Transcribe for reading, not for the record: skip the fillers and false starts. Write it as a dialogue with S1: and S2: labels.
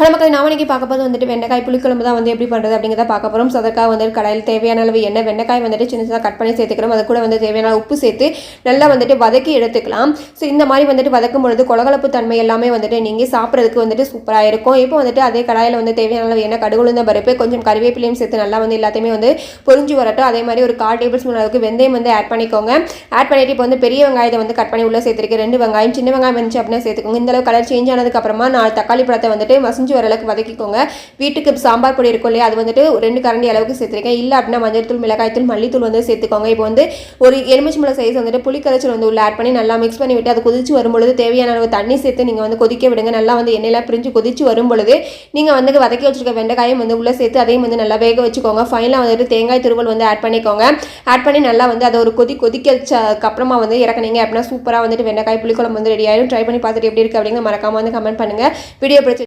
S1: நமக்கு நாமனைக்கு பார்க்க போது வந்துட்டு வெண்டைக்காய் புளிக்குழம்பு தான் வந்து எப்படி பண்ணுறது அப்படிங்கிறத பார்க்க போகிறோம். ஸோ அதற்காக வந்து கடாயில் தேவையான அளவு எண்ணெய், வெண்டைக்காய் வந்துட்டு சின்ன சின்னதாக கட் பண்ணி சேர்த்துக்கிறோம். அது கூட வந்து தேவையான உப்பு சேர்த்து நல்லா வந்துட்டு வதக்கி எடுத்துக்கலாம். ஸோ இந்த மாதிரி வந்துட்டு வதக்கும் பொழுது கொலகலப்பு தன்மை எல்லாமே வந்துட்டு நீங்கள் சாப்பிட்றதுக்கு வந்துட்டு சூப்பராக இருக்கும். இப்போ வந்துட்டு அதே கடாயில் வந்து தேவையான அளவு எண்ணெய், கடுகு, உளுந்த பருப்பு, கொஞ்சம் கறிவேப்பிலையும் சேர்த்து நல்லா வந்து எல்லாத்தையுமே வந்து பொரிஞ்சு வரட்டும். அதே மாதிரி ஒரு 1/4 டேபிள் ஸ்பூன் அளவுக்கு வெந்தயம் வந்து ஆட் பண்ணிக்கோங்க. ஆட் பண்ணிட்டு இப்போ வந்து பெரிய வெங்காயத்தை வந்து கட் பண்ணி உள்ளே சேர்த்துருக்கேன். 2 வெங்காயம், சின்ன வெங்காயம் இருந்துச்சு அப்படின்னா சேர்த்துக்கோங்க. இந்த அளவு கலர் சேஞ்ச் ஆனதுக்கப்புறமா 4 தக்காளி பழத்தை வந்துட்டு மசிஞ்சு வர அளவுக்கு வதக்கிக்கோங்க. வீட்டுக்கு சாம்பார் பொடி இருக்கும் இல்லையா, அது வந்துட்டு 2 கரண்டி அளவுக்கு சேர்த்துருக்கேன். இல்லை அப்படின்னா மஞ்சள் தூள், மிளகாய் தூள், மல்லித்தூள் வந்து சேர்த்துக்கோங்க. இப்போ வந்து ஒரு எலுமிச்சம்பழம் சைஸ் வந்துட்டு புளி கரைச்சல் வந்து உள்ள ஆட் பண்ணி நல்லா மிக்ஸ் பண்ணி விட்டு அது கொதிச்சு வரும்பொழுது தேவையான அளவு தண்ணி சேர்த்து நீங்கள் வந்து கொதிக்க விடுங்க. நல்லா வந்து எண்ணெயெல்லாம் பிரிஞ்சு கொதிச்சு வரும்பொழுது நீங்கள் வந்து வதக்கி வச்சிருக்க வெண்டைக்காயும் வந்து உள்ளே சேர்த்து அதையும் வந்து நல்லா வேக வச்சுக்கோங்க. ஃபைனலாக வந்துட்டு தேங்காய் துருவல் வந்து ஆட் பண்ணிக்கோங்க. ஆட் பண்ணி நல்லா வந்து அதை ஒரு கொதிக்க அப்புறமா வந்து இறக்குனீங்க அப்படின்னா சூப்பராக வந்துட்டு வெண்டைக்காய் புளிக்குழம்பு வந்து ரெடி ஆயிடும். ட்ரை பண்ணி பார்த்துட்டு எப்படி இருக்குது அப்படிங்கிற மறக்காம வந்து கமெண்ட் பண்ணுங்கள். வீடியோ பிடிச்சி